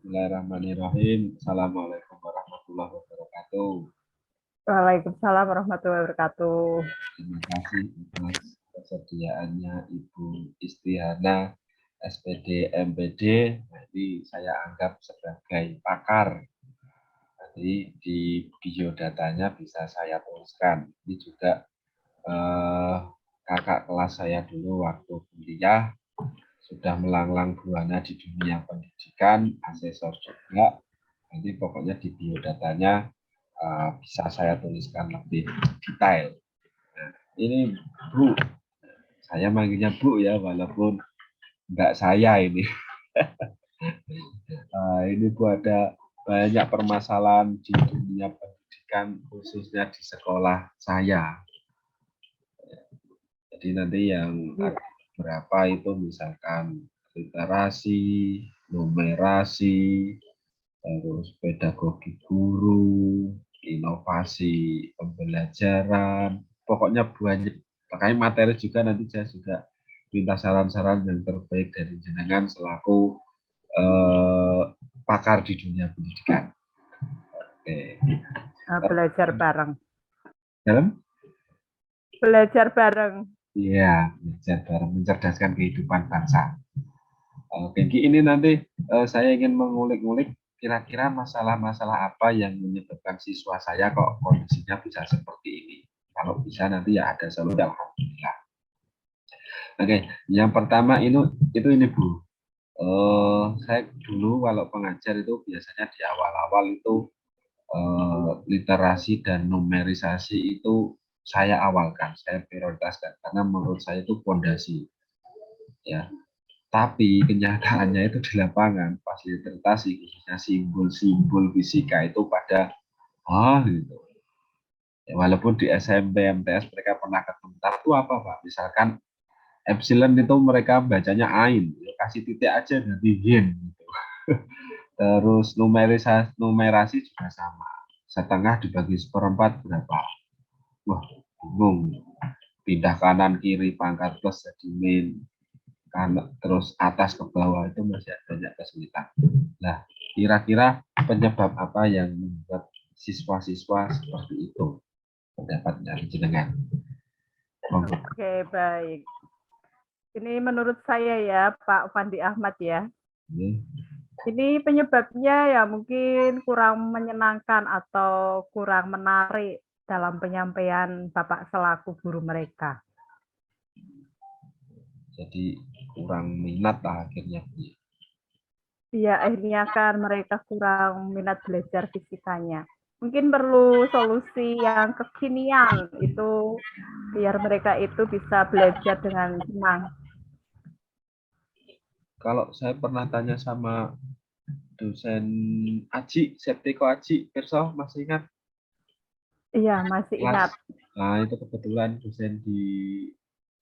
Bismillahirrahmanirrahim. Assalamualaikum warahmatullahi wabarakatuh. Waalaikumsalam warahmatullahi wabarakatuh. Terima kasih atas kesediaannya Ibu Istiana, SPD MPD. Jadi saya anggap sebagai pakar. Jadi di biodatanya bisa saya tuliskan. Ini juga kakak kelas saya dulu waktu kuliah sudah melanglang buana di dunia pendidikan, asesor juga. Nanti pokoknya di biodatanya bisa saya tuliskan lebih detail. Nah, ini Bu, saya manggilnya Bu ya, walaupun enggak saya ini. Ini Bu, ada banyak permasalahan di dunia pendidikan, khususnya di sekolah saya. Jadi nanti yang berapa itu misalkan literasi, numerasi, terus pedagogi guru, inovasi pembelajaran, pokoknya banyak. Makanya materi juga nanti saya juga minta saran-saran yang terbaik dari jenengan selaku pakar di dunia pendidikan. Oke. Belajar bareng. Dalam? Belajar bareng. Iya, belajar bareng mencerdaskan kehidupan bangsa. Oke, ini nanti saya ingin mengulik-ngulik kira-kira masalah-masalah apa yang menyebabkan siswa saya kok kondisinya bisa seperti ini. Kalau bisa nanti ya ada solusi, alhamdulillah. Oke, yang pertama ini Bu. Saya dulu kalau pengajar itu biasanya di awal-awal itu literasi dan numerisasi itu saya awalkan, saya prioritaskan karena menurut saya itu fondasi. Ya, tapi kenyataannya itu di lapangan pas literasi khususnya simbol-simbol fisika itu pada gitu. Ya, walaupun di SMP MTS mereka pernah ketemu, itu apa Pak? Misalkan epsilon itu mereka bacanya ain, ya, kasih titik aja nanti yin gitu. Terus numerasi juga sama. Setengah dibagi seperempat berapa? Wah, bingung. Pindah kanan kiri pangkat plus jadi min. Terus atas ke bawah itu masih banyak kesulitan. Nah, kira-kira penyebab apa yang membuat siswa-siswa seperti itu? Pendapat dari jenengan. Oke, baik. Ini menurut saya ya, Pak Fandi Ahmad ya. Ini penyebabnya ya mungkin kurang menyenangkan atau kurang menarik dalam penyampaian Bapak selaku guru mereka. Jadi kurang minat lah akhirnya. Iya, akhirnya kan mereka kurang minat belajar fisikanya. Mungkin perlu solusi yang kekinian itu biar mereka itu bisa belajar dengan senang. Kalau saya pernah tanya sama dosen Aji, Septiko Aji, Perso, masih ingat? Iya, masih ingat. Nah, itu kebetulan dosen di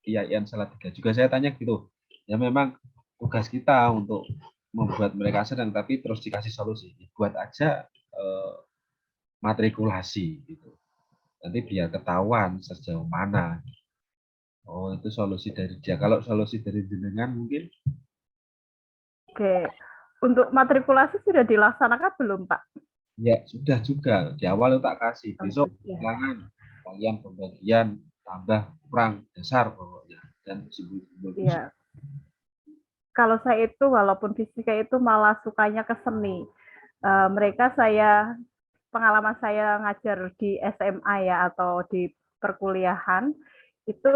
IAIN Salatiga. Juga saya tanya gitu, ya memang tugas kita untuk membuat mereka senang, tapi terus dikasih solusi. Buat aja matrikulasi gitu. Nanti biar ketahuan sejauh mana. Oh, itu solusi dari dia. Kalau solusi dari jenengan mungkin? Oke, untuk matrikulasi sudah dilaksanakan belum, Pak? Ya, sudah juga. Di awal tak kasih. Besok ulangan. Kalian pembagian tambah kurang dasar pokoknya. Dan simbol-simbol Iya. Kalau saya itu walaupun fisika itu malah sukanya ke seni. Pengalaman saya ngajar di SMA ya atau di perkuliahan itu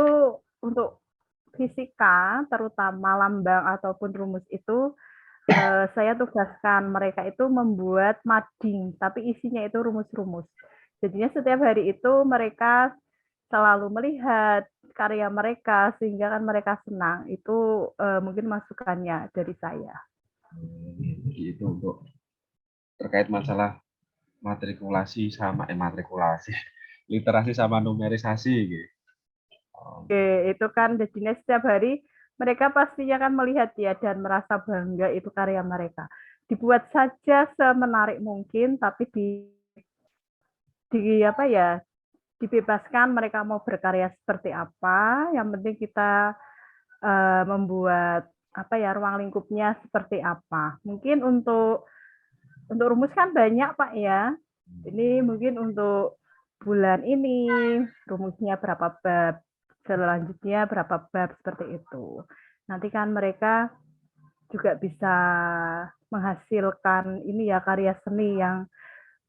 untuk fisika terutama lambang ataupun rumus itu saya tugaskan mereka itu membuat mading tapi isinya itu rumus-rumus. Jadinya setiap hari itu mereka selalu melihat karya mereka sehingga kan mereka senang. Itu mungkin masukannya dari saya. Jadi itu untuk terkait masalah matrikulasi sama literasi sama numerisasi gitu. Oke, itu kan jadinya setiap hari mereka pastinya kan melihat ya dan merasa bangga itu karya mereka. Dibuat saja semenarik mungkin, tapi di apa ya dibebaskan mereka mau berkarya seperti apa. Yang penting kita membuat apa ya ruang lingkupnya seperti apa. Mungkin untuk Untuk rumus kan banyak Pak ya. Ini mungkin untuk bulan ini rumusnya berapa bab, selanjutnya berapa bab seperti itu. Nanti kan mereka juga bisa menghasilkan ini ya karya seni yang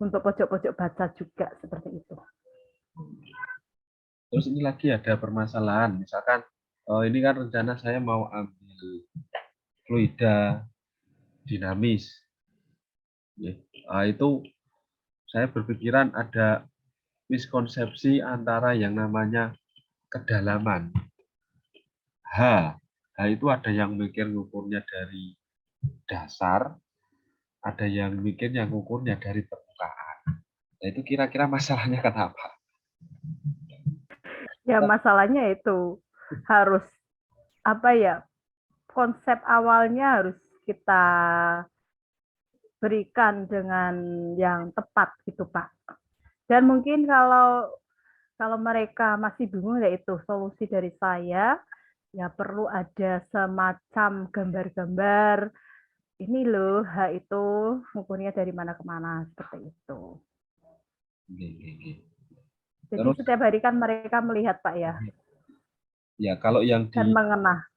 untuk pojok-pojok baca juga seperti itu. Terus ini lagi ada permasalahan, misalkan ini kan rencana saya mau ambil fluida dinamis. Ya. Itu saya berpikiran ada miskonsepsi antara yang namanya kedalaman. H. H itu ada yang mikir ngukurnya dari dasar, ada yang mikir yang ngukurnya dari permukaan. Nah, itu kira-kira masalahnya kenapa? Ya masalahnya itu harus apa ya, konsep awalnya harus kita berikan dengan yang tepat gitu Pak. Dan mungkin kalau mereka masih bingung, yaitu solusi dari saya ya perlu ada semacam gambar-gambar ini loh, H itu ngukurnya dari mana ke mana seperti itu. Jadi Terus setiap hari kan mereka melihat Pak ya ya kalau yang dan mengenah.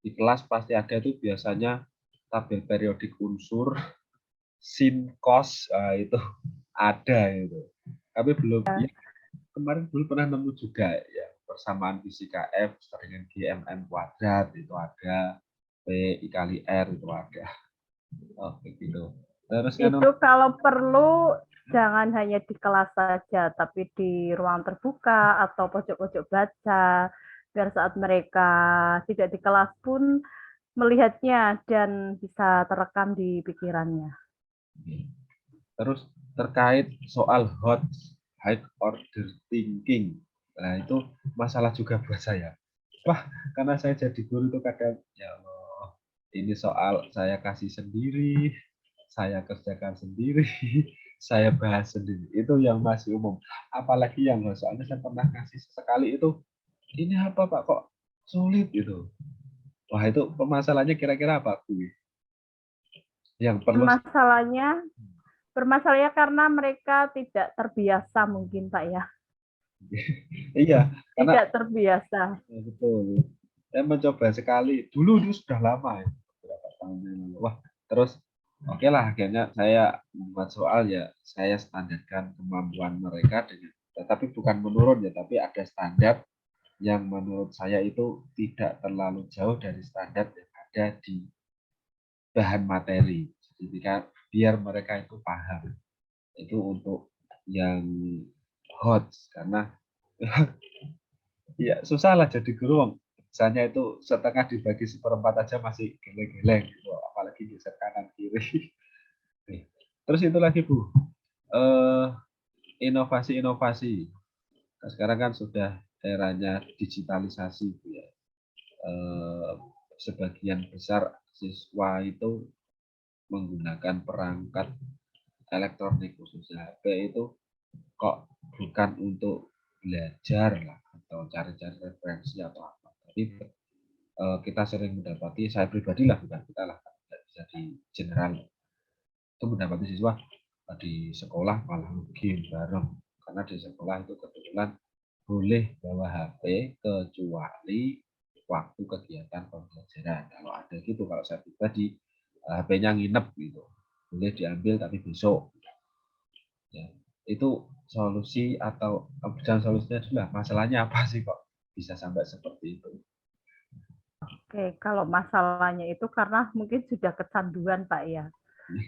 di kelas pasti ada tuh biasanya tabel periodik unsur, sin, cos, itu ada itu. Tapi belum ya, kemarin belum pernah nemu juga ya persamaan fisika F dengan GMM kuadrat itu ada, P dikali R itu ada. Oh begitu. Terus kan Itu kalau perlu jangan hanya di kelas saja, tapi di ruang terbuka atau pojok-pojok baca, biar saat mereka tidak di kelas pun melihatnya dan bisa terekam di pikirannya. terus terkait soal hot high order thinking. Nah, itu masalah juga buat saya. Wah, karena saya jadi guru itu kadang ya Allah, ini soal saya kasih sendiri, saya kerjakan sendiri, saya bahas sendiri. Itu yang masih umum. Apalagi yang soalnya saya pernah kasih sekali itu, ini apa Pak kok sulit gitu. Wah, itu permasalahannya kira-kira apa Bu? Yang perlu Bermasalahnya karena mereka tidak terbiasa mungkin Pak ya. iya, karena Tidak terbiasa. ya, betul. Saya mencoba sekali. Dulu itu sudah lama ya, beberapa tahun yang lalu. Wah, terus oke lah akhirnya saya membuat soal ya saya standarkan kemampuan mereka dengan tetapi bukan menurun ya, tapi ada standar yang menurut saya itu tidak terlalu jauh dari standar yang ada di bahan materi. Jadi biar mereka itu paham. Itu untuk yang hot karena ya susah lah jadi guru. Misalnya itu setengah dibagi seperempat aja masih geleng-geleng gitu, apalagi geser kanan kiri. Terus itu lagi Bu, eh, inovasi-inovasi. Nah, sekarang kan sudah eranya digitalisasi Bu ya. Eh, Sebagian besar siswa itu menggunakan perangkat elektronik khususnya HP itu kok bukan untuk belajar lah atau cari-cari referensi atau apa. Tapi kita sering mendapati, saya pribadi lah bukan kita lah, tidak bisa di general, itu mendapati siswa di sekolah malah game bareng karena di sekolah itu kebetulan boleh bawa HP kecuali waktu kegiatan pembelajaran. Kalau ada gitu, kalau saya pribadi HP-nya nginep gitu, boleh diambil tapi besok. Ya, itu solusi atau jangan solusinya sudah masalahnya apa sih kok bisa sampai seperti itu? Oke, kalau masalahnya itu karena mungkin sudah kecanduan Pak ya.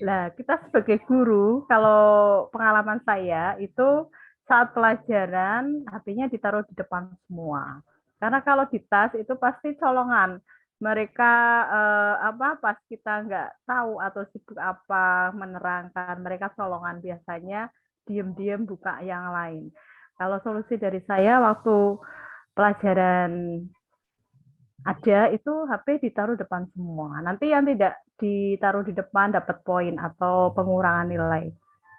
Nah, kita sebagai guru, kalau pengalaman saya itu saat pelajaran HP-nya ditaruh di depan semua. Karena kalau di tas itu pasti colongan. Mereka pas kita nggak tahu atau sibuk apa menerangkan, mereka colongan biasanya diem-diem buka yang lain. Kalau solusi dari saya waktu pelajaran ada itu HP ditaruh depan semua. Nanti yang tidak ditaruh di depan dapat poin atau pengurangan nilai.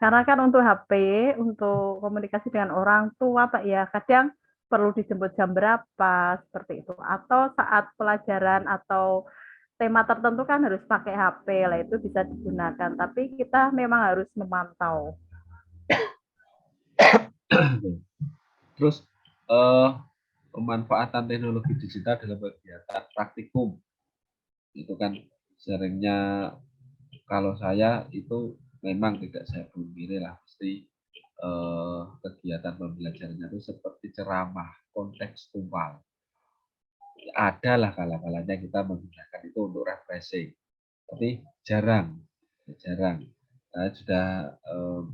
Karena kan untuk HP, untuk komunikasi dengan orang tua Pak ya, kadang perlu dijemput jam berapa seperti itu. Atau saat pelajaran atau tema tertentu kan harus pakai HP lah, itu bisa digunakan. Tapi kita memang harus memantau. Terus pemanfaatan teknologi digital dalam kegiatan praktikum itu kan seringnya kalau saya itu memang tidak saya pungkiri lah, pasti kegiatan pembelajarannya itu seperti ceramah kontekstual. Adalah kala-kalanya kita menggunakan itu untuk refreshing, tapi jarang. Saya sudah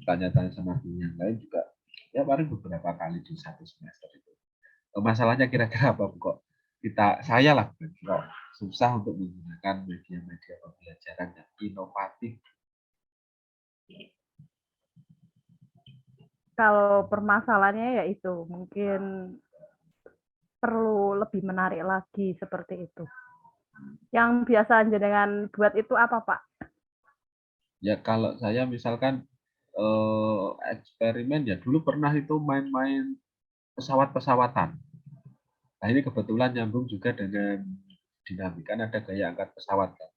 tanya-tanya sama guru yang lain juga, ya paling beberapa kali di satu semester itu. Masalahnya kira-kira apa kok saya lah kok susah untuk menggunakan media-media pembelajaran yang inovatif. Kalau permasalahannya ya itu mungkin perlu lebih menarik lagi seperti itu. Yang biasa jenengan buat itu apa, Pak? Ya kalau saya misalkan eksperimen ya dulu pernah itu main-main pesawat-pesawatan. Nah ini kebetulan nyambung juga dengan dinamika, ada gaya angkat pesawat kan.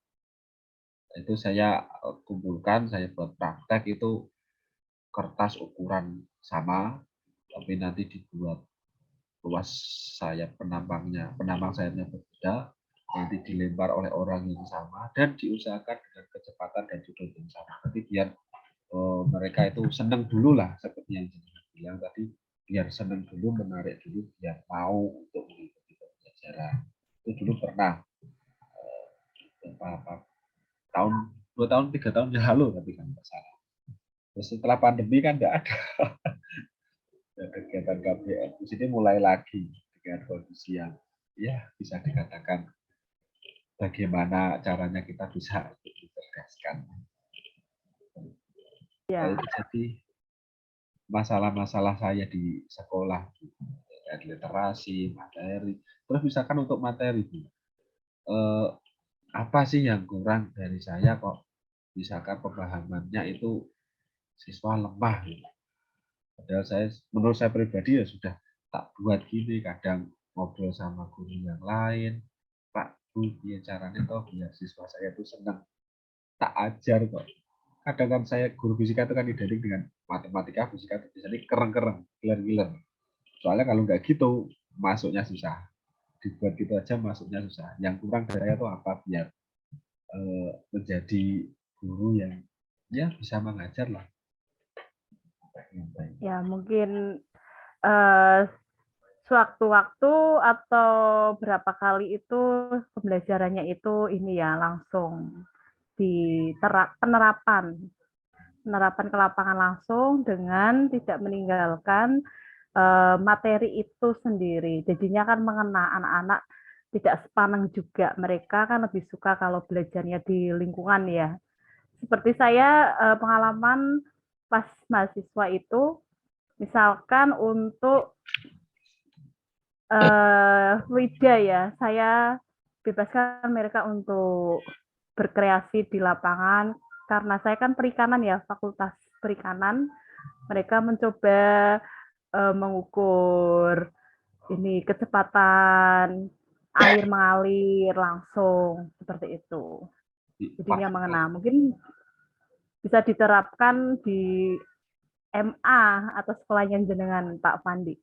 Itu saya kumpulkan, saya buat praktek itu kertas ukuran sama, tapi nanti dibuat luas sayap penambang sayapnya berbeda, nanti dilempar oleh orang yang sama dan diusahakan dengan kecepatan dan juga yang sama. Nanti biar mereka itu senang dulu lah, seperti yang saya bilang tadi, biar senang dulu, menarik dulu, biar mau untuk mengikuti pembelajaran. Itu dulu pernah tahun 2 tahun 3 tahun yang lalu, tapi kan nggak salah. Terus setelah pandemi kan nggak ada kegiatan KBM. Di sini mulai lagi dengan kondisi yang ya bisa dikatakan bagaimana caranya kita bisa dicerdaskan. Ya. Itu jadi masalah-masalah saya di sekolah, literasi, materi. Terus misalkan untuk materi, apa sih yang kurang dari saya kok misalkan pemahamannya itu siswa lemah gitu. Padahal menurut saya pribadi ya sudah tak buat gini, kadang ngobrol sama guru yang lain, Pak, Bu, ya caranya toh biar siswa saya itu senang. Tak ajar kok. Kadang kan saya guru fisika itu kan identik dengan matematika, fisika itu biasanya kereng-kereng, giler-giler. Soalnya kalau nggak gitu, masuknya susah. Dibuat gitu aja masuknya susah. Yang kurang dari saya itu apa biar menjadi guru yang ya bisa mengajar lah. Ya, mungkin sewaktu-waktu atau berapa kali itu pembelajarannya itu ini ya langsung penerapan ke lapangan langsung dengan tidak meninggalkan materi itu sendiri. Jadinya kan mengena anak-anak tidak sepaneng juga. Mereka kan lebih suka kalau belajarnya di lingkungan ya. Seperti saya pengalaman pas mahasiswa itu, misalkan untuk Wida ya, saya bebaskan mereka untuk berkreasi di lapangan karena saya kan perikanan ya, fakultas perikanan. Mereka mencoba mengukur ini kecepatan air mengalir langsung seperti itu. Jadinya mengena. Mungkin bisa diterapkan di MA atau sekolahnya jenengan Pak Fandi.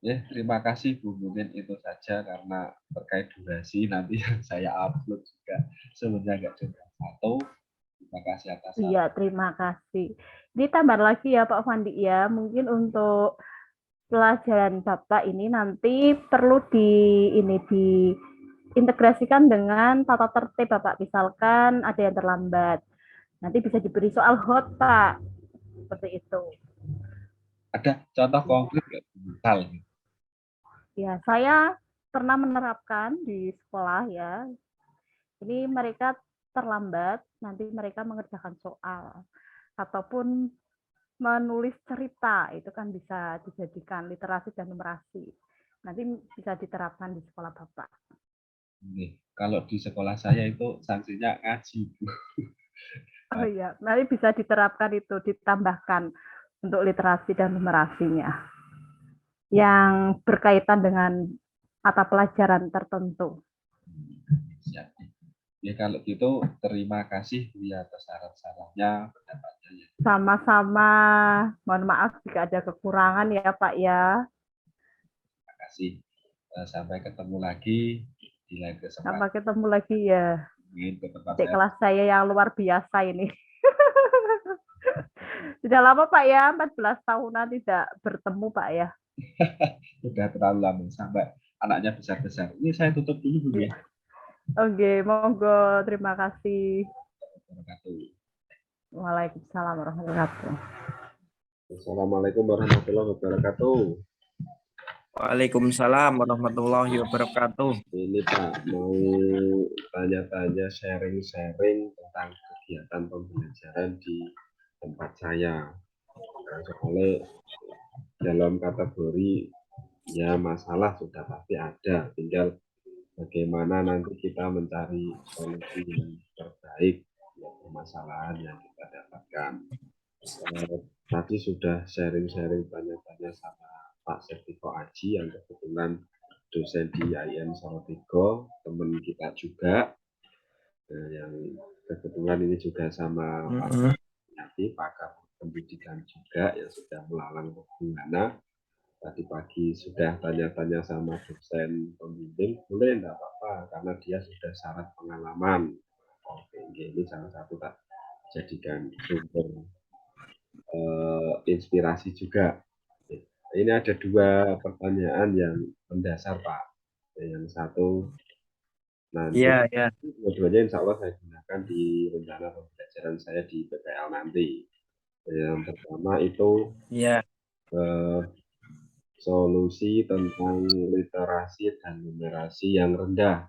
Ya, terima kasih Bu Mumin, itu saja karena terkait durasi nanti yang saya upload juga sebenarnya nggak cuma satu. Terima kasih atas. Iya, terima kasih. Ditambah lagi ya Pak Fandi ya, mungkin untuk pelajaran Bapak ini nanti perlu diintegrasikan dengan tata tertib Bapak. Misalkan ada yang terlambat, nanti bisa diberi soal hot Pak, seperti itu. Ada contoh konkret nggak misal? Ya, saya pernah menerapkan di sekolah ya. Ini mereka terlambat, nanti mereka mengerjakan soal ataupun menulis cerita, itu kan bisa dijadikan literasi dan numerasi. Nanti bisa diterapkan di sekolah Bapak. Nih, kalau di sekolah saya itu sanksinya ngaji, Bu. Oh iya, nanti bisa diterapkan itu, ditambahkan untuk literasi dan numerasinya yang berkaitan dengan mata pelajaran tertentu. Ya. Ya kalau gitu terima kasih Buya atas saran-sarannya, pendapatnya ya. Sama-sama. Mohon maaf jika ada kekurangan ya Pak ya. Terima kasih. Sampai ketemu lagi di lain Sampai kesempatan. ketemu lagi ya. Ke tempat Di saya. kelas saya yang luar biasa ini. Sudah lama Pak ya, 14 tahunan tidak bertemu Pak ya. Sudah terlalu lama sampai anaknya besar-besar. Ini saya tutup dulu Bu ya. Oke, monggo. Terima kasih. Wabarakatuh. Waalaikumsalam warahmatullahi wabarakatuh. Assalamualaikum warahmatullahi wabarakatuh. Waalaikumsalam warahmatullahi wabarakatuh. Ini Pak mau tanya-tanya sharing-sharing tentang kegiatan pembelajaran di tempat saya. Nah, soalnya dalam kategori ya masalah sudah pasti ada, tinggal bagaimana nanti kita mencari solusi yang terbaik untuk permasalahan yang kita dapatkan. Tadi sudah sharing-sharing tanya-tanya sama Pak Sertiko Aji yang kebetulan dosen di IAIN Salatiga, teman kita juga, yang kebetulan ini juga sama Pak Yati, pakar pendidikan juga yang sudah melalang bagaimana. Tadi pagi sudah tanya-tanya sama dosen pembimbing, boleh enggak apa-apa karena dia sudah syarat pengalaman. Oke, ini salah satu tak jadikan sumber inspirasi juga. Ini ada dua pertanyaan yang mendasar Pak. Yang satu nanti, dua-duanya insya Allah saya gunakan di rencana pembelajaran saya di PPL nanti. Yang pertama itu solusi tentang literasi dan numerasi yang rendah.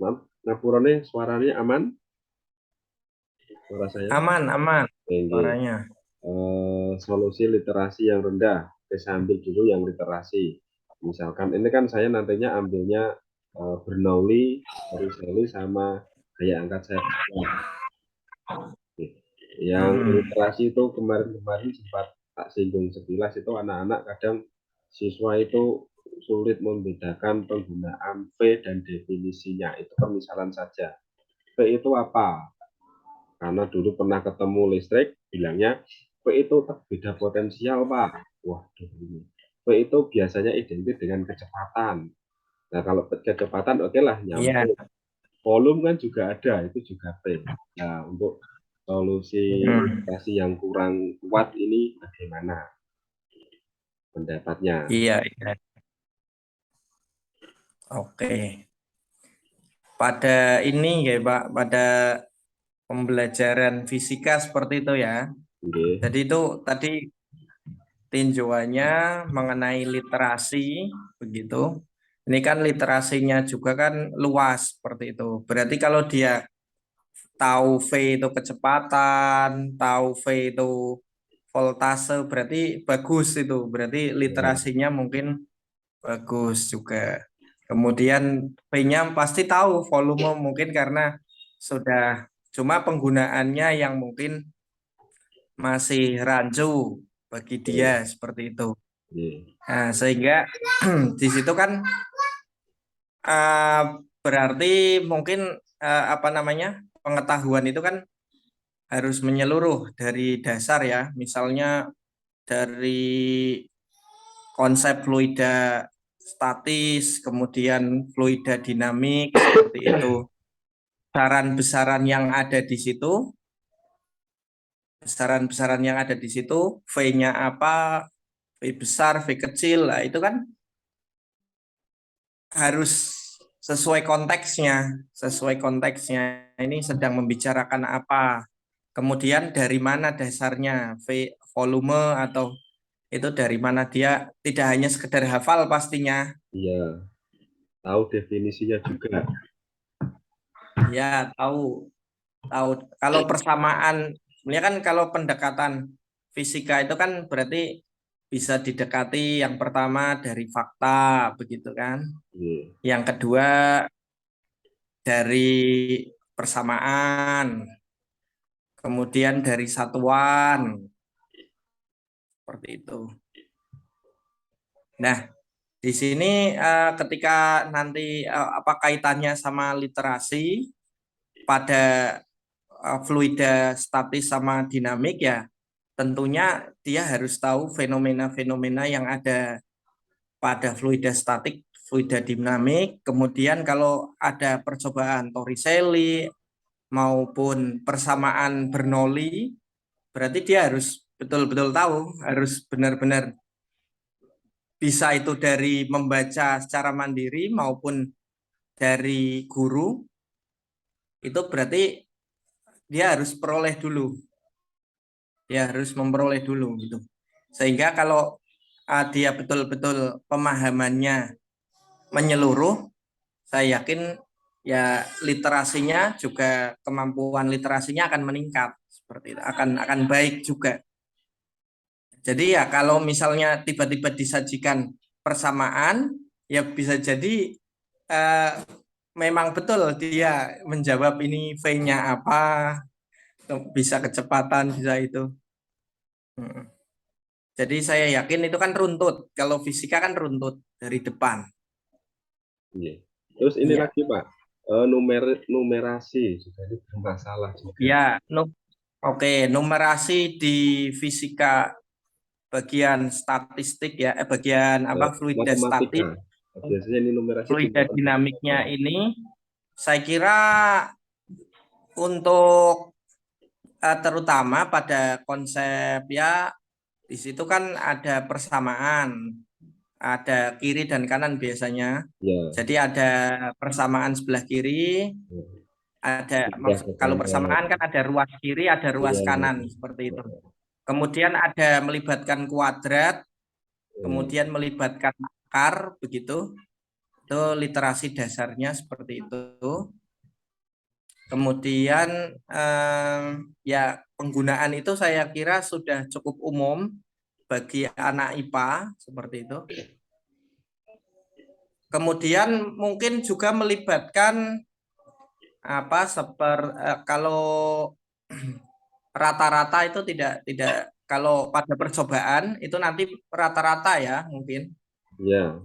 Maaf, ngapurane suaranya aman? Suara saya? Aman. Suaranya. Solusi literasi yang rendah. Saya ambil dulu yang literasi. Misalkan ini kan saya nantinya ambilnya Bernoulli, Torricelli sama gaya angkat saya. Yang literasi itu kemarin sempat tak singgung sekilas, itu anak-anak kadang siswa itu sulit membedakan penggunaan V dan definisinya. Itu permisalan saja. V itu apa? Karena dulu pernah ketemu listrik, bilangnya V itu beda potensial, Pak. Waduh, ini. V itu biasanya identik dengan kecepatan. Nah, kalau kecepatan oke lah, nyambung. Volume kan juga ada, itu juga V. Nah, untuk solusi literasi yang kurang kuat ini bagaimana pendapatnya? Iya. Oke. Pada ini ya Pak, pada pembelajaran fisika seperti itu ya. Jadi itu tadi tinjauannya mengenai literasi begitu. Ini kan literasinya juga kan luas seperti itu. Berarti kalau dia tahu V itu kecepatan, tahu V itu voltase, berarti bagus itu. Berarti literasinya mungkin bagus juga. Kemudian V-nya pasti tahu volume mungkin karena sudah, cuma penggunaannya yang mungkin masih rancu bagi dia seperti itu. Nah, sehingga di situ kan berarti mungkin pengetahuan itu kan harus menyeluruh dari dasar ya, misalnya dari konsep fluida statis, kemudian fluida dinamik seperti itu. Besaran-besaran yang ada di situ, V-nya apa, V besar, V kecil, lah itu kan harus sesuai konteksnya. Ini sedang membicarakan apa. Kemudian dari mana dasarnya, V volume atau itu dari mana, dia tidak hanya sekedar hafal pastinya. Iya, tahu definisinya juga. Ya, tahu. Kalau persamaan, sebenarnya kan kalau pendekatan fisika itu kan berarti bisa didekati yang pertama dari fakta, begitu kan? Yang kedua dari persamaan, kemudian dari satuan, seperti itu. Nah, Di sini ketika nanti apa kaitannya sama literasi pada fluida statis sama dinamik ya, tentunya dia harus tahu fenomena-fenomena yang ada pada fluida statik, fluida dinamik. Kemudian kalau ada percobaan Torricelli maupun persamaan Bernoulli, berarti dia harus betul-betul tahu, harus benar-benar bisa itu dari membaca secara mandiri maupun dari guru, itu berarti dia harus peroleh dulu. Dia harus memperoleh dulu gitu. Sehingga kalau dia betul-betul pemahamannya menyeluruh, saya yakin ya literasinya juga, kemampuan literasinya akan meningkat seperti itu, akan baik juga. Jadi ya kalau misalnya tiba-tiba disajikan persamaan, ya bisa jadi eh, memang betul dia menjawab ini V-nya apa, bisa kecepatan, bisa itu. Jadi saya yakin itu kan runtut. Kalau fisika kan runtut dari depan. Iya. Terus ini Iya. lagi Pak, numerasi juga ini bermasalah juga. Ya, oke, numerasi di fisika bagian statistik ya, bagian apa fluida statis, Matematika. Biasanya ini numerasi di fluida matematika. dinamiknya ini, saya kira untuk terutama pada konsep ya, di situ kan ada persamaan, ada kiri dan kanan biasanya. Ya. Jadi ada persamaan sebelah kiri, ada kalau persamaan kan ada ruas kiri, ada ruas kanan seperti itu. Kemudian ada melibatkan kuadrat, kemudian melibatkan akar, begitu. Itu literasi dasarnya seperti itu. Kemudian ya penggunaan itu saya kira sudah cukup umum bagi anak IPA seperti itu. Kemudian mungkin juga melibatkan apa kalau rata-rata itu tidak kalau pada percobaan itu nanti rata-rata ya mungkin. Ya.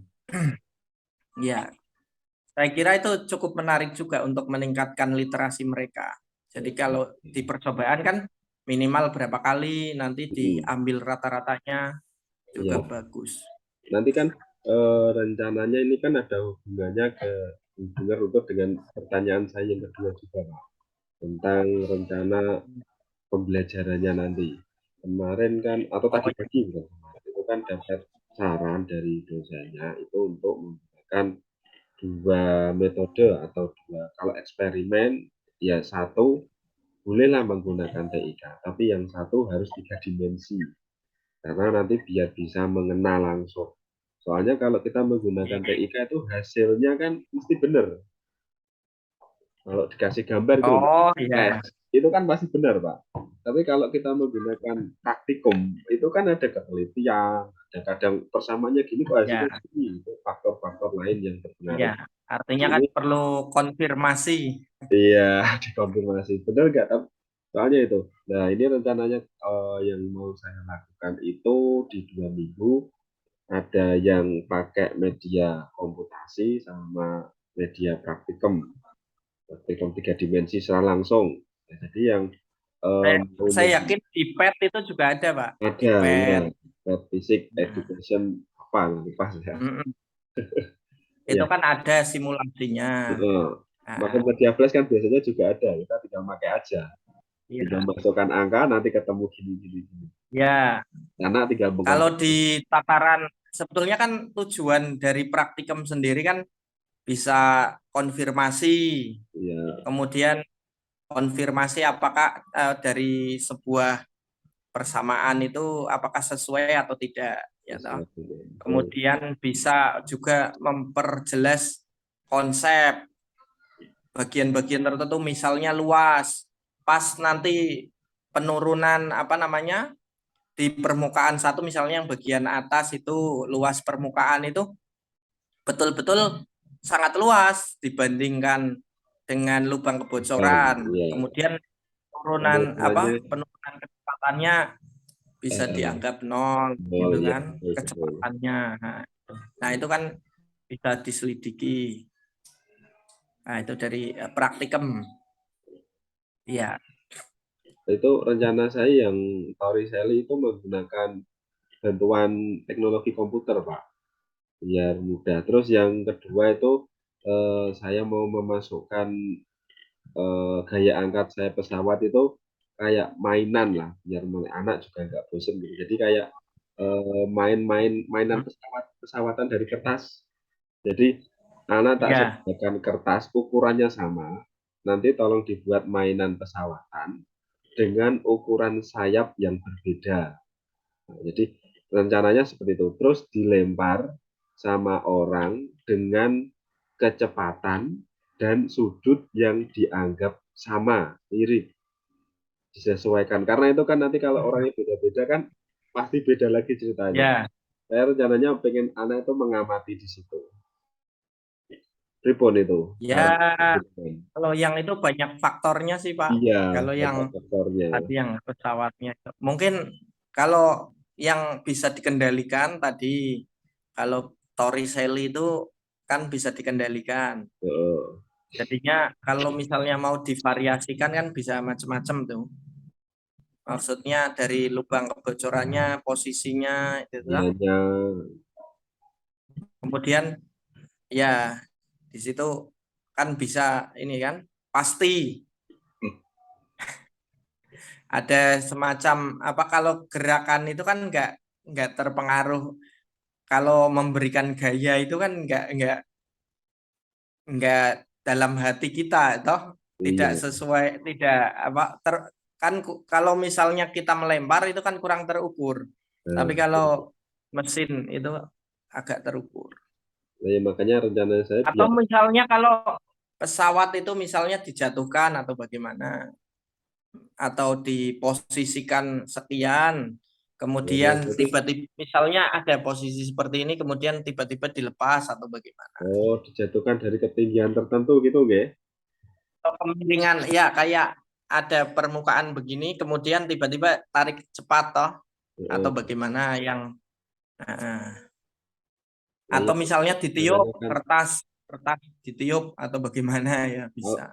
Ya. Saya kira itu cukup menarik juga untuk meningkatkan literasi mereka. Jadi kalau di percobaan kan minimal berapa kali, nanti diambil rata-ratanya juga bagus. Nanti kan rencananya ini kan ada hubungannya runtut dengan pertanyaan saya yang kedua juga Pak, tentang rencana pembelajarannya nanti. Kemarin kan atau tadi pagi itu kan dapat saran dari dosennya itu untuk menggunakan dua metode atau kalau eksperimen ya satu bolehlah menggunakan TIK, tapi yang satu harus 3 dimensi karena nanti biar bisa mengenal langsung. Soalnya kalau kita menggunakan TIK itu hasilnya kan mesti benar. Kalau dikasih gambar itu, itu kan pasti benar Pak. Tapi kalau kita menggunakan praktikum itu kan ada penelitian, dan kadang persamaannya gini kok hasilnya gini, itu faktor-faktor lain yang berpengaruh. Ya, artinya kan perlu konfirmasi. Iya, dikonfirmasi. Benar nggak? Soalnya itu. Nah, ini rencananya yang mau saya lakukan itu di 2 minggu. Ada yang pakai media komputasi sama media praktikum 3 dimensi secara langsung. Nah, jadi yang saya yakin di PET itu juga ada Pak. ada ya, PET Physics Education apa lupa ya. Itu kan ada simulasinya. Maka media flash kan biasanya juga ada, kita tinggal pakai aja. Tinggal masukkan angka, nanti ketemu gini. Ya. Karena kalau di tataran sebetulnya kan tujuan dari praktikum sendiri kan bisa konfirmasi. Ya. Kemudian konfirmasi apakah dari sebuah persamaan itu apakah sesuai atau tidak. Ya, kemudian bisa juga memperjelas konsep bagian-bagian tertentu, misalnya luas. Pas nanti penurunan apa namanya di permukaan satu, misalnya yang bagian atas itu luas permukaan itu betul-betul sangat luas dibandingkan dengan lubang kebocoran. Kemudian penurunan kecepatannya bisa dianggap 0 gitu kan, kecepatannya. Nah, Nah, itu kan bisa diselidiki. Nah, itu dari praktikum. Ya, Itu rencana saya yang Torricelli itu menggunakan bantuan teknologi komputer, Pak, biar mudah. Terus yang kedua itu saya mau memasukkan gaya angkat saya pesawat itu kayak mainan lah, biar anak juga nggak bosen gitu. Jadi kayak mainan pesawatan dari kertas. Jadi anak tak ya, sediakan kertas ukurannya sama. Nanti tolong dibuat mainan pesawatan dengan ukuran sayap yang berbeda. Nah, jadi rencananya seperti itu. Terus dilempar sama orang dengan kecepatan dan sudut yang dianggap sama, mirip, disesuaikan. Karena itu kan nanti kalau orangnya beda-beda kan pasti beda lagi ceritanya. ya, Saya rencananya pengen anak itu mengamati di situ. Pripun itu? ya. Kalau yang itu banyak faktornya sih, Pak. Iya, Kalau yang ada faktornya. tadi yang pesawatnya, mungkin kalau yang bisa dikendalikan tadi, kalau Torricelli itu kan bisa dikendalikan. Heeh. Jadinya kalau misalnya mau divariasikan kan bisa macam-macam tuh. Maksudnya dari lubang kebocorannya, posisinya, itu lah. Ininya, Kemudian ya di situ kan bisa ini kan pasti ada semacam apa, kalau gerakan itu kan nggak terpengaruh, kalau memberikan gaya itu kan nggak dalam hati kita toh, tidak iya. sesuai, tidak apa kan kalau misalnya kita melempar itu kan kurang terukur, tapi Nah, kalau mesin itu agak terukur. nah, ya makanya rencana saya Atau biar misalnya kalau pesawat itu misalnya dijatuhkan atau bagaimana, atau diposisikan sekian, kemudian itu tiba-tiba misalnya ada posisi seperti ini, kemudian tiba-tiba dilepas atau bagaimana. dijatuhkan dari ketinggian tertentu gitu, nggih? Atau kemiringan, ya kayak ada permukaan begini, kemudian tiba-tiba tarik cepat toh, atau Heeh. bagaimana yang uh, Nah, atau iya, misalnya ditiup rencananya kan kertas, kertas ditiup atau bagaimana ya kalau, bisa.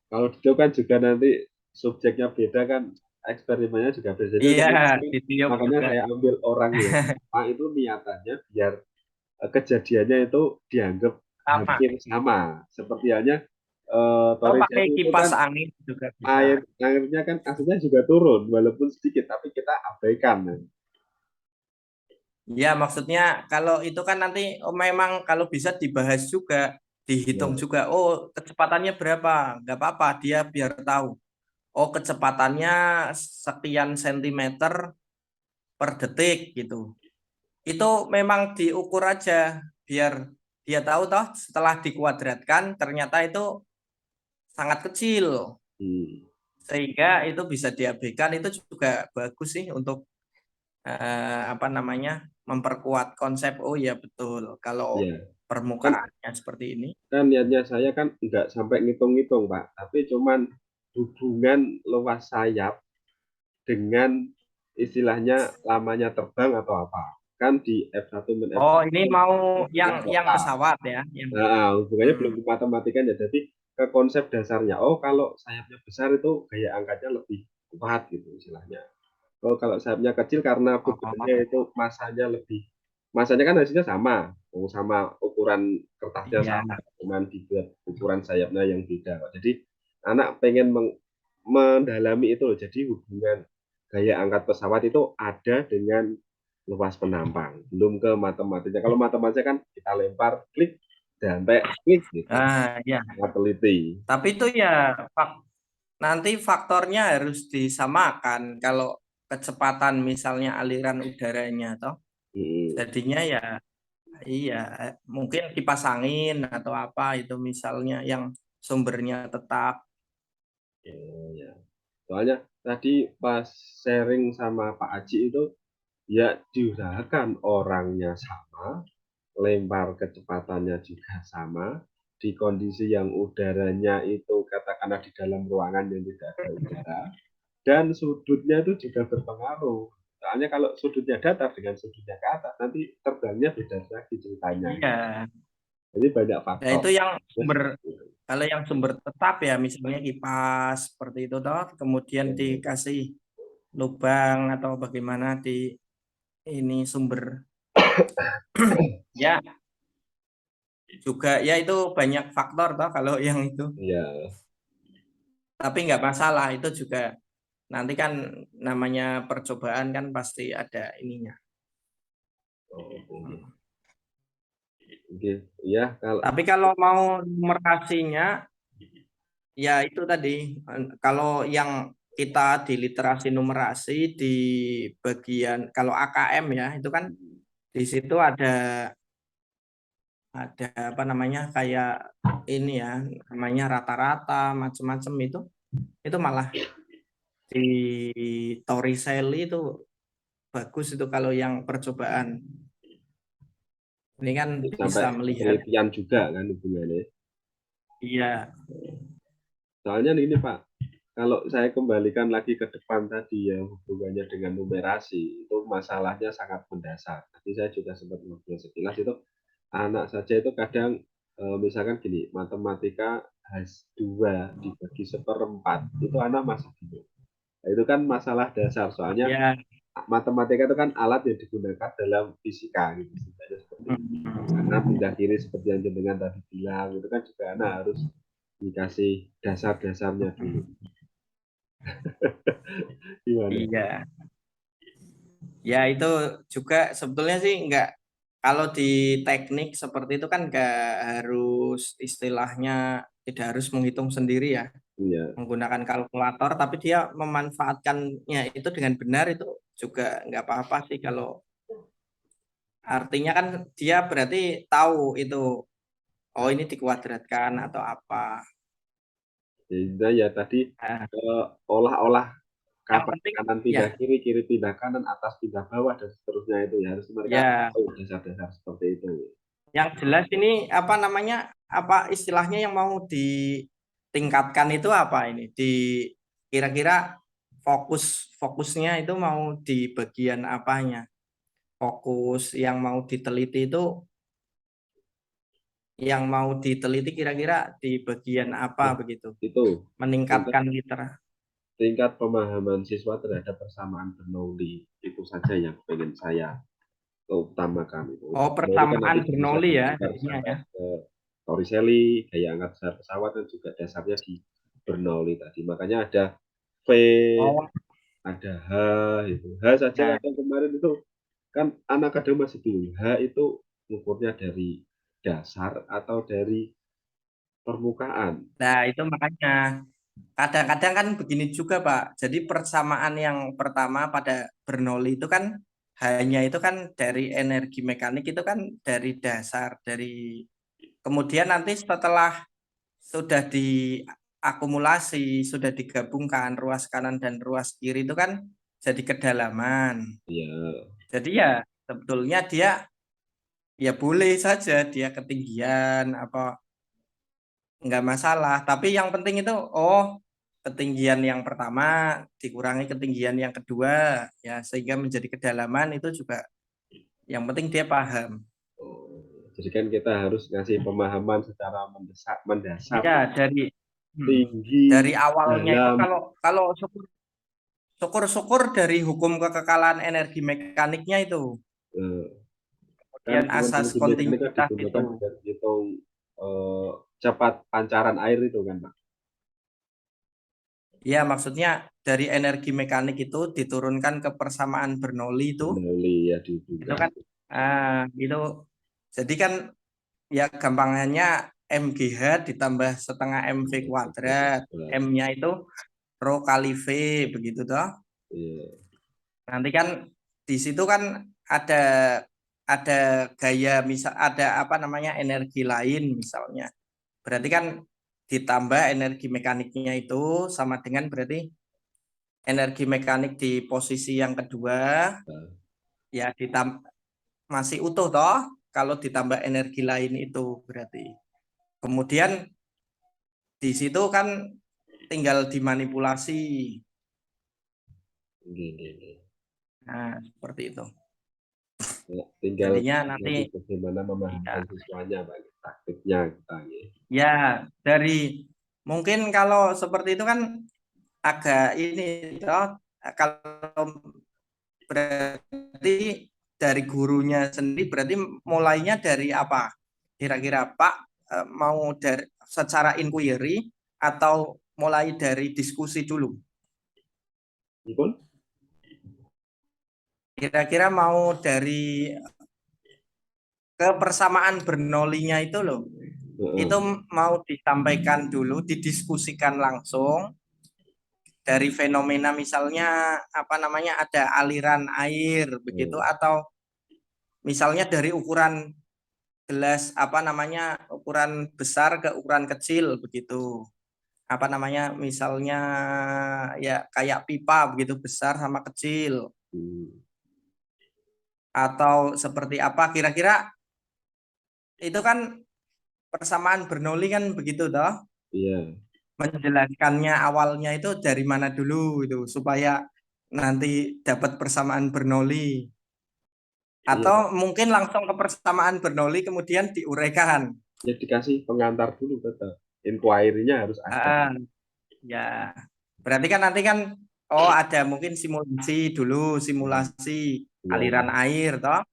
kalau itu kan juga nanti subjeknya beda kan, eksperimennya juga beda. Jadi Iya, rencana saya kan, ditiup makanya juga. saya ambil orang yang sama itu niatannya biar kejadiannya itu dianggap Sama. hampir sama. Seperti halnya Atau pakai Torricelli itu kipas kan angin juga bisa. airnya kan aslinya juga turun walaupun sedikit, tapi kita abaikan. Ya, maksudnya kalau itu kan nanti memang kalau bisa dibahas juga, dihitung Ya, juga. Oh, kecepatannya berapa? Nggak apa-apa, dia biar tahu. Oh, kecepatannya sekian sentimeter per detik gitu. Itu memang diukur aja biar dia tahu toh setelah dikuadratkan ternyata itu sangat kecil, hmm, sehingga itu bisa diabaikan. Itu juga bagus sih untuk apa namanya, memperkuat konsep. Oh ya betul, kalau ya. Kan permukaannya seperti ini. kan niatnya saya kan nggak sampai ngitung-ngitung, Pak, tapi cuman hubungan luas sayap dengan istilahnya lamanya terbang atau apa. Kan di F1 dan Oh, F2 ini kan mau hubungan yang lokal. pesawat ya, yang Nah, hubungannya hmm. belum ke matematikanya. Jadi ke konsep dasarnya. Oh, kalau sayapnya besar itu gaya angkatnya lebih kuat gitu istilahnya. Oh, kalau sayapnya kecil karena bebannya Oh, itu masanya kan hasilnya sama, sama ukuran kertasnya iya. sama, cuman dibuat ukuran sayapnya yang beda. Jadi anak pengen mendalami itu loh. Jadi hubungan gaya angkat pesawat itu ada dengan luas penampang, belum ke matematiknya. Kalau matematika kan kita lempar, klik, dan klik gitu. Ah, ya. Sangat teliti. Tapi itu ya nanti faktornya harus disamakan. Kalau kecepatan misalnya aliran udaranya toh, Hmm. jadinya ya iya, mungkin kipas angin atau apa itu misalnya yang sumbernya tetap. Oh, ya. Soalnya tadi pas sharing sama Pak Aji itu ya diusahakan orangnya sama, lempar kecepatannya juga sama, di kondisi yang udaranya itu katakanlah di dalam ruangan yang tidak ada udara, dan sudutnya itu juga berpengaruh. Soalnya kalau sudutnya datar dengan sudutnya ke atas, nanti terbangnya beda lagi ceritanya. Iya. Jadi banyak Nah, faktor. itu yang kalau yang sumber tetap ya, misalnya kipas seperti itu toh, kemudian dikasih lubang atau bagaimana di ini sumber. Ya, juga ya itu banyak faktor toh kalau yang itu. Iya. Tapi nggak masalah, itu juga nanti kan namanya percobaan kan pasti ada ininya. Oke. Ya, Tapi kalau mau numerasinya, ya itu tadi, kalau yang kita di literasi numerasi di bagian kalau AKM ya, itu kan di situ ada apa namanya kayak ini ya, namanya rata-rata macam-macam itu malah di Torricelli itu bagus itu kalau yang percobaan. Ini kan bisa sampai melihat. penelitian juga kan hubungannya. Iya. Soalnya ini Pak, kalau saya kembalikan lagi ke depan tadi yang hubungannya dengan numerasi, itu masalahnya sangat mendasar. Tadi saya juga sempat ngobrol sekilas itu, anak saja itu kadang misalkan gini, matematika H2 dibagi seperempat, itu anak masih bingung. Nah, itu kan masalah dasar, soalnya Ya. matematika itu kan alat yang digunakan dalam fisika gitu. Seperti karena pindah kiri seperti yang jenengan tadi bilang, itu kan juga anak harus dikasih dasar-dasarnya dulu. Gimana? Iya. Ya itu juga sebetulnya sih enggak, kalau di teknik seperti itu kan enggak harus istilahnya tidak harus menghitung sendiri ya, Iya. menggunakan kalkulator, tapi dia memanfaatkannya itu dengan benar itu juga enggak apa-apa sih, kalau artinya kan dia berarti tahu itu, oh ini dikuadratkan atau apa. Jadi ya tadi Nah, olah-olah yang kapan penting kanan ya, pindah kiri, kiri pindah kanan, atas pindah bawah dan seterusnya itu ya harus mereka ya tahu dasar-dasar seperti itu. yang jelas ini apa namanya, apa istilahnya yang mau ditingkatkan itu apa ini, di kira-kira fokusnya itu mau di bagian apanya, fokus yang mau diteliti itu, yang mau diteliti kira-kira di bagian apa begitu, Itu meningkatkan literasi. tingkat pemahaman siswa terhadap persamaan Bernoulli itu saja yang pengen saya utamakan itu. Oh, Bernoulli kan nanti persamaan bisa Bernoulli ya bertukar jadinya sampai ya. ke Torricelli, gaya angkat besar pesawat dan juga dasarnya di Bernoulli tadi. Makanya ada V, Oh ada H itu. H saja ya. kadang kemarin itu kan anak kadang masih bingung. H itu ukurnya dari dasar atau dari permukaan. Nah itu makanya kadang-kadang kan begini juga Pak. Jadi persamaan yang pertama pada Bernoulli itu kan hanya itu kan dari energi mekanik itu kan dari dasar, dari kemudian nanti setelah sudah diakumulasi, sudah digabungkan ruas kanan dan ruas kiri itu kan jadi kedalaman. Ya, Jadi ya sebetulnya dia ya boleh saja dia ketinggian apa nggak masalah. Tapi yang penting itu ketinggian yang pertama dikurangi ketinggian yang kedua ya, sehingga menjadi kedalaman itu juga yang penting dia paham. jadi kan kita harus ngasih pemahaman secara mendasar, Ya dari tinggi, awalnya itu dalam. kalau kalau syukur-syukur dari hukum kekekalan energi mekaniknya itu, eh, Kan kemudian hukuman asas energi mekanik kan kontinuitas digunakan itu. buat hitung eh, cepat pancaran air itu kan Pak. Ya maksudnya dari energi mekanik itu diturunkan ke persamaan Bernoulli Bernoulli ya itu dihubungkan. kan itu jadi kan ya gampangannya MGH ditambah setengah MV kuadrat. M-nya itu rho kali V begitu toh. Iya. Nanti kan di situ kan ada ada gaya, misal ada apa namanya energi lain misalnya. Berarti kan ditambah energi mekaniknya itu sama dengan berarti energi mekanik di posisi yang kedua ya masih utuh toh kalau ditambah energi lain itu berarti. Kemudian di situ kan tinggal dimanipulasi. Gini. Nah, seperti itu. Ya, tinggal Jadinya nanti bagaimana memahamkan siswanya, Pak. Taktiknya kita. ya dari mungkin kalau seperti itu kan agak ini toh, kalau berarti dari gurunya sendiri berarti mulainya dari apa? Kira-kira Pak mau dari secara inquiry atau mulai dari diskusi dulu? Betul? Kira-kira mau dari kebersamaan Bernoullinya itu loh. Itu mau disampaikan dulu, didiskusikan langsung dari fenomena misalnya apa namanya ada aliran air begitu atau misalnya dari ukuran gelas apa namanya ukuran besar ke ukuran kecil begitu. Apa namanya misalnya ya kayak pipa begitu besar sama kecil. Atau seperti apa kira-kira itu kan persamaan Bernoulli kan begitu toh? Iya. Menjelaskannya awalnya itu dari mana dulu itu supaya nanti dapat persamaan Bernoulli atau mungkin langsung ke persamaan Bernoulli kemudian diuraikan. Ya dikasih pengantar dulu tetap. Inquiry-nya harus ada. Ya, berarti kan nanti kan oh ada mungkin simulasi dulu, simulasi aliran air toh.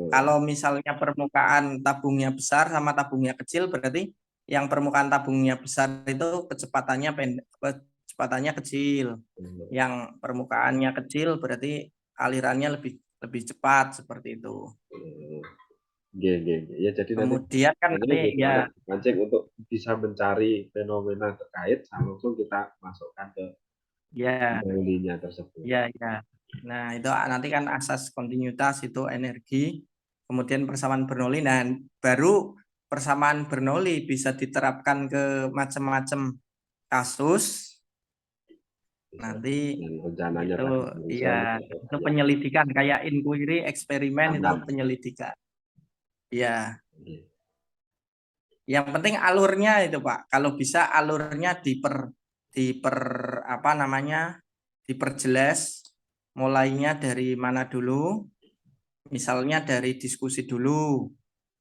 Kalau misalnya permukaan tabungnya besar sama tabungnya kecil berarti yang permukaan tabungnya besar itu kecepatannya pendek, kecepatannya kecil. Yang permukaannya kecil berarti alirannya lebih cepat seperti itu. Ya, jadi Kemudian kan nanti ya mancing untuk bisa mencari fenomena terkait, langsung kita masukkan ke Bernoullinya tersebut. Ya. Nah, itu nanti kan asas kontinuitas itu energi, kemudian persamaan Bernoulli dan baru persamaan Bernoulli bisa diterapkan ke macam-macam kasus. Nanti rencananya itu itu penyelidikan kayak inquiry, eksperimen itu penyelidikan. Ya. Yang penting alurnya itu Pak. Kalau bisa alurnya apa namanya? Diperjelas mulainya dari mana dulu. Misalnya dari diskusi dulu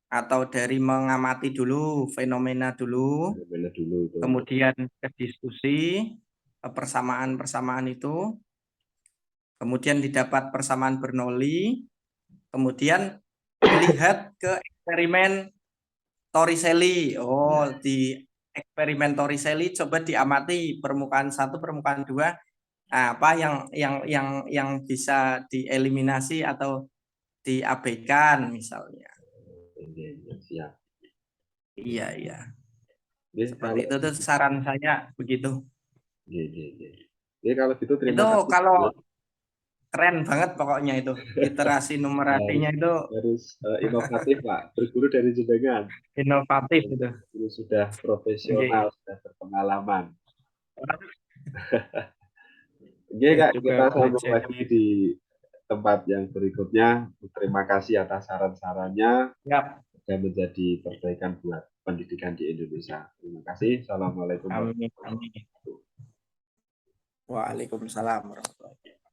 atau dari mengamati dulu fenomena dulu. Kemudian ke diskusi persamaan-persamaan itu. Kemudian didapat persamaan Bernoulli. Kemudian melihat ke eksperimen Torricelli. Oh, di eksperimen Torricelli coba diamati permukaan 1, permukaan 2 apa yang bisa dieliminasi atau diabaikan misalnya. Siap. Iya. Seperti itu tuh saran saya begitu. Jadi kalau gitu terima kasih. Itu kalau keren banget pokoknya itu literasi numerasinya itu harus inovatif Pak, berguru dari jenengan. Inovatif itu. Ini sudah profesional, sudah berpengalaman. Oke Kak, kita sambung lagi di tempat yang berikutnya. Terima kasih atas saran-sarannya. Sudah menjadi perbaikan buat pendidikan di Indonesia. Terima kasih. Assalamualaikum warahmatullahi wabarakatuh. Waalaikumsalam warahmatullahi wabarakatuh.